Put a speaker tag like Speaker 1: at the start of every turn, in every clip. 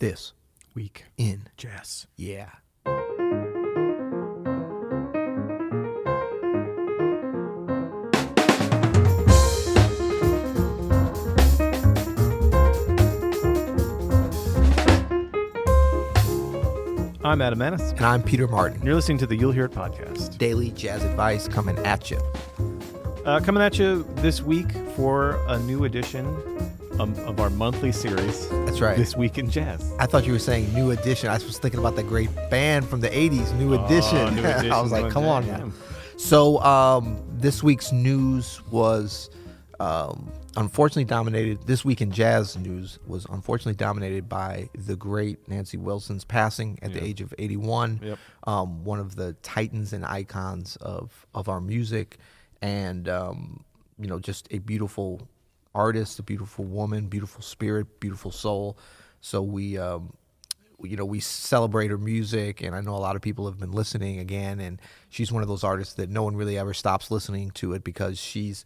Speaker 1: This
Speaker 2: Week
Speaker 1: in
Speaker 2: Jazz.
Speaker 1: Yeah.
Speaker 2: I'm Adam Maness.
Speaker 1: And I'm Peter Martin.
Speaker 2: You're listening to the You'll Hear It podcast.
Speaker 1: Daily jazz advice coming at you.
Speaker 2: Coming at you this week for a new edition of our monthly series.
Speaker 1: That's right.
Speaker 2: This Week in Jazz.
Speaker 1: I thought you were saying New Edition. I was thinking about the great band from the 80s, New Edition.
Speaker 2: New Edition.
Speaker 1: I was like, come on now. So this week's news was unfortunately dominated. This Week in Jazz news was unfortunately dominated by the great Nancy Wilson's passing at the age of 81.
Speaker 2: Yep.
Speaker 1: One of the titans and icons of our music, and just a beautiful artist, a beautiful woman, beautiful spirit, beautiful soul. So we celebrate her music, and I know a lot of people have been listening again, and she's one of those artists that no one really ever stops listening to it because she's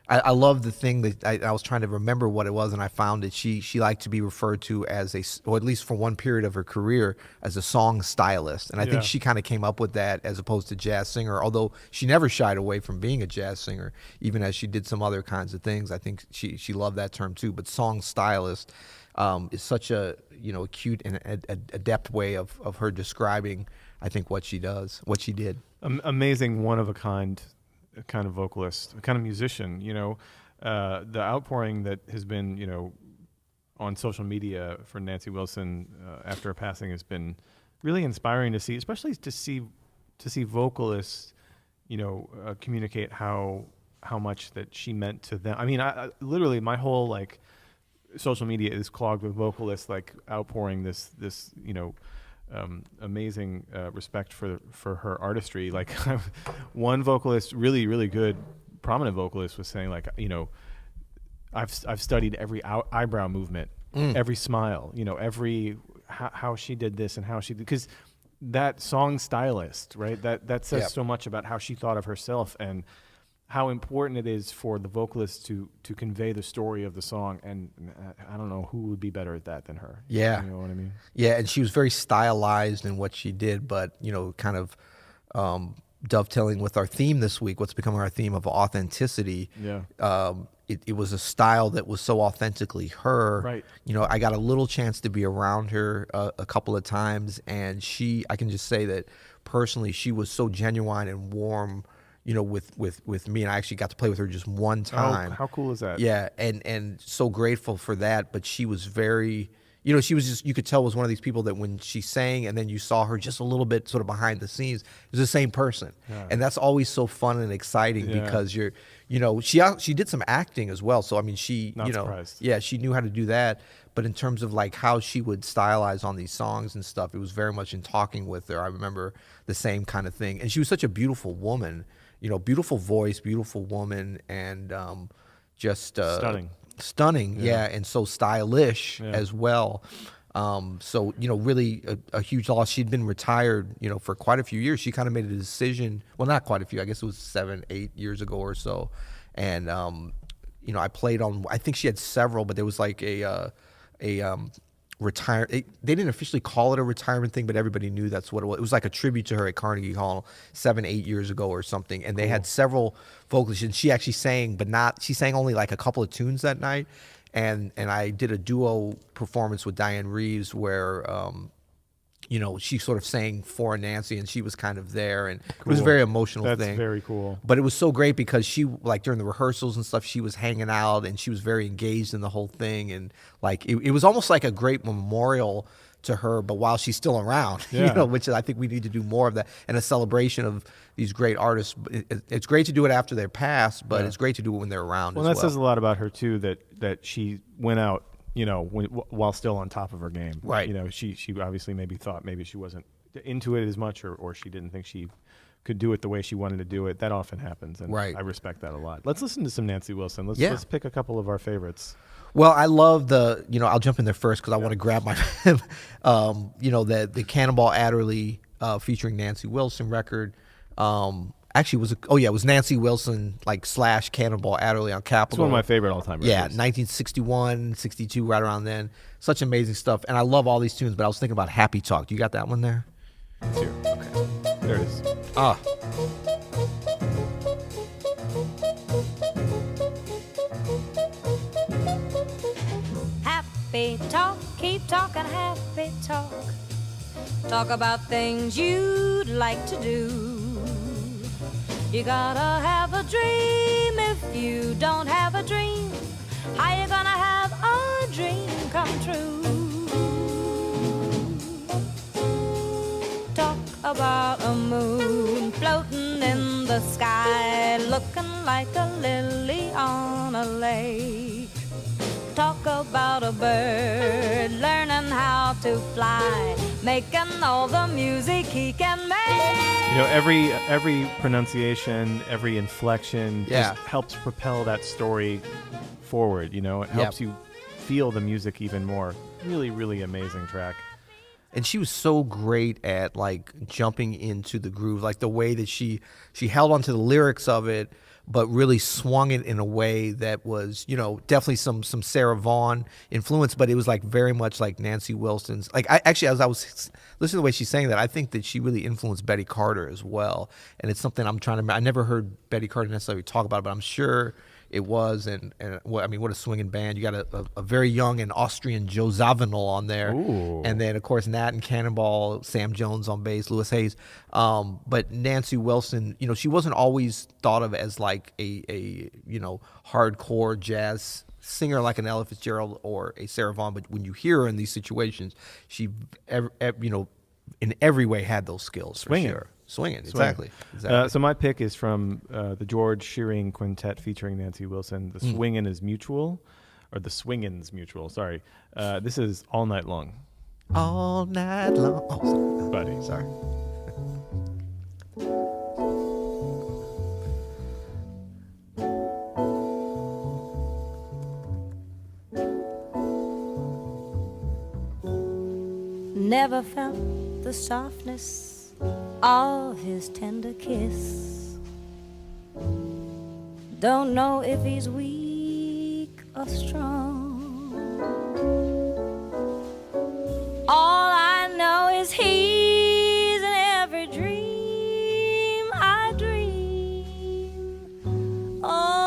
Speaker 1: I love the thing that I was trying to remember what it was, and I found that she liked to be referred to as or at least for one period of her career, as a song stylist. And I think she kind of came up with that as opposed to jazz singer, although she never shied away from being a jazz singer, even as she did some other kinds of things. I think she loved that term too. But song stylist is such a acute and adept way of her describing, I think, what she does, what she did.
Speaker 2: Amazing, one of a kind of vocalist, a kind of musician. The outpouring that has been, on social media for Nancy Wilson after her passing has been really inspiring to see, especially to see vocalists, communicate how much that she meant to them. I mean, I literally my whole social media is clogged with vocalists outpouring this amazing respect for her artistry. One vocalist, really, really good, prominent vocalist, was saying I've studied every eyebrow movement, every smile, every how she did this and how she did, because that song stylist, right? That says so much about how she thought of herself and how important it is for the vocalist to convey the story of the song. And I don't know who would be better at that than her.
Speaker 1: Yeah.
Speaker 2: You know what I mean? Yeah,
Speaker 1: and she was very stylized in what she did, but, kind of dovetailing with our theme this week, what's become our theme of authenticity. Yeah. It was a style that was so authentically her. Right. I got a little chance to be around her a couple of times, and I can just say that personally, she was so genuine and warm, with me, and I actually got to play with her just one time.
Speaker 2: How cool is that?
Speaker 1: Yeah, and so grateful for that. But she was very, she was just, you could tell was one of these people that when she sang and then you saw her just a little bit sort of behind the scenes, it was the same person. Yeah. And that's always so fun and exciting because she did some acting as well. So, I mean,
Speaker 2: Not surprised.
Speaker 1: Yeah, she knew how to do that. But in terms of how she would stylize on these songs and stuff, it was very much in talking with her. I remember the same kind of thing. And she was such a beautiful woman. Beautiful voice, beautiful woman, and just stunning, and so stylish as well. So really a huge loss. She'd been retired, for quite a few years. She kind of made a decision. Well, not quite a few. I guess it was 7-8 years ago or so. And I played on. I think she had several, but there was a retire. They didn't officially call it a retirement thing, but everybody knew that's what it was. It was like a tribute to her at Carnegie Hall 7-8 years ago or something. And they had several vocalists, and she actually sang, she sang only a couple of tunes that night. And I did a duo performance with Diane Reeves where, she sort of sang for Nancy, and she was kind of there, and it was a very emotional thing.
Speaker 2: That's very cool.
Speaker 1: But it was so great because she, during the rehearsals and stuff, she was hanging out, and she was very engaged in the whole thing, and it was almost like a great memorial to her, but while she's still around, which I think we need to do more of that, and a celebration of these great artists. It's great to do it after they're passed, but it's great to do it when they're around as well.
Speaker 2: Well, that says a lot about her, too, that she went out while still on top of her game.
Speaker 1: Right.
Speaker 2: She obviously maybe thought maybe she wasn't into it as much, or she didn't think she could do it the way she wanted to do it. That often happens, and I respect that a lot. Let's listen to some Nancy Wilson. Let's pick a couple of our favorites.
Speaker 1: Well, I love I'll jump in there first because I want to grab my, the Cannonball Adderley featuring Nancy Wilson record. Actually, it was Nancy Wilson like / Cannonball Adderley on Capitol.
Speaker 2: It's one of my favorite all-time records.
Speaker 1: Yeah, 1961, 62, right around then. Such amazing stuff. And I love all these tunes, but I was thinking about Happy Talk. Do you got that one there?
Speaker 2: It's here. Okay. There it is.
Speaker 1: Ah.
Speaker 3: Happy talk, keep talking happy talk. Talk about things you'd like to do. You gotta have a dream. If you don't have a dream, how you gonna have a dream come true? Talk about a moon floating in the sky, looking like a lily on a lake. Talk about a bird learning how to fly, making all the music he can make.
Speaker 2: You know, every pronunciation, every inflection just helps propel that story forward. You know, it helps you feel the music even more. Really, really amazing track.
Speaker 1: And she was so great at like jumping into the groove, like the way that she held onto the lyrics of it, but really swung it in a way that was, you know, definitely some Sarah Vaughan influence, but it was like very much like Nancy Wilson's. Like actually, as I was listening to the way she's saying that, I think that she really influenced Betty Carter as well. And it's something I'm trying to. I never heard Betty Carter necessarily talk about it, but I'm sure it was. And I mean, what a swinging band! You got a very young and Austrian Joe Zawinul on there,
Speaker 2: Ooh.
Speaker 1: And then of course Nat and Cannonball, Sam Jones on bass, Louis Hayes. But Nancy Wilson, you know, she wasn't always thought of as like a you know, hardcore jazz singer like an Ella Fitzgerald or a Sarah Vaughan. But when you hear her in these situations, she you know, in every way had those skills.
Speaker 2: Swinging.
Speaker 1: For sure. Swinging, exactly.
Speaker 2: So my pick is from the George Shearing Quintet featuring Nancy Wilson. The Swingin' is Mutual, or the Swingin's Mutual. Sorry, this is All Night Long.
Speaker 1: All night long. Oh,
Speaker 2: Buddy,
Speaker 1: sorry.
Speaker 3: Never felt the softness of his tender kiss. Don't know if he's weak or strong. All I know is he's in every dream I dream all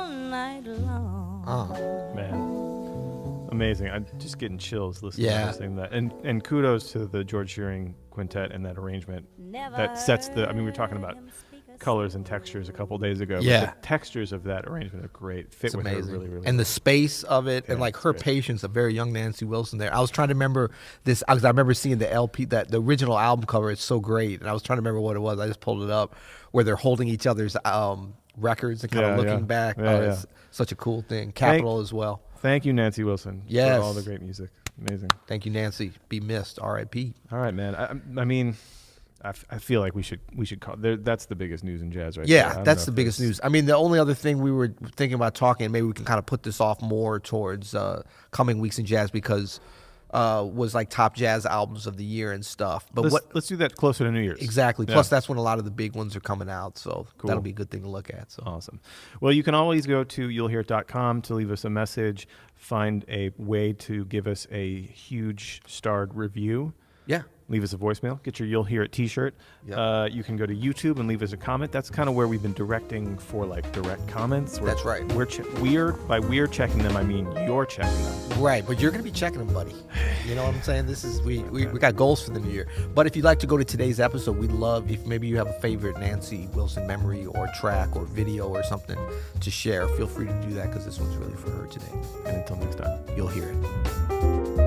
Speaker 3: night long.
Speaker 2: man, amazing! I'm just getting chills listening
Speaker 1: Yeah.
Speaker 2: to listening to that. And kudos to the George Shearing Quintet and that arrangement that sets the. I mean, we were talking about colors and textures a couple days ago.
Speaker 1: Yeah.
Speaker 2: But the textures of that arrangement are great. Fit
Speaker 1: It's
Speaker 2: with
Speaker 1: amazing.
Speaker 2: her really, really
Speaker 1: And
Speaker 2: well.
Speaker 1: the space of it, and
Speaker 2: Yeah,
Speaker 1: like
Speaker 2: it's
Speaker 1: her
Speaker 2: great.
Speaker 1: patience, a very young Nancy Wilson there. I was trying to remember this, because I remember seeing the LP, that the original album cover. It's so great. And I was trying to remember what it was. I just pulled it up, where they're holding each other's records and kind of looking back. It's such a cool thing. Capitol as well.
Speaker 2: Thank you, Nancy Wilson,
Speaker 1: Yes.
Speaker 2: for all the great music. Amazing.
Speaker 1: Thank you, Nancy. Be missed. R.I.P.
Speaker 2: All right, man. I mean, I feel like we should call that's the biggest news in jazz right
Speaker 1: Yeah,
Speaker 2: there. I
Speaker 1: that's
Speaker 2: don't
Speaker 1: the
Speaker 2: know if
Speaker 1: biggest
Speaker 2: there's-
Speaker 1: news. I mean, the only other thing we were thinking about talking, and maybe we can kind of put this off more towards coming weeks in jazz, because was like top jazz albums of the year and stuff. But
Speaker 2: Let's do that closer to New Year's.
Speaker 1: exactly?
Speaker 2: Yeah.
Speaker 1: Plus, that's when a lot of the big ones are coming out, so
Speaker 2: Cool.
Speaker 1: that'll be a good thing to look at. So
Speaker 2: Awesome. Well, you can always go to you'llhearit.com to leave us a message, find a way to give us a huge starred review.
Speaker 1: yeah,
Speaker 2: Leave us a voicemail. Get your You'll Hear It t-shirt.
Speaker 1: Yep.
Speaker 2: You can go to YouTube and leave us a comment. That's kind of where we've been directing for like direct comments.
Speaker 1: That's right.
Speaker 2: By we're checking them, I mean you're checking them.
Speaker 1: right. But you're gonna be checking them, buddy. You know what I'm saying? This is we got goals for the new year. But if you'd like to go to today's episode, we'd love if maybe you have a favorite Nancy Wilson memory or track or video or something to share. Feel free to do that, because this one's really for her today.
Speaker 2: And until next time.
Speaker 1: You'll hear it.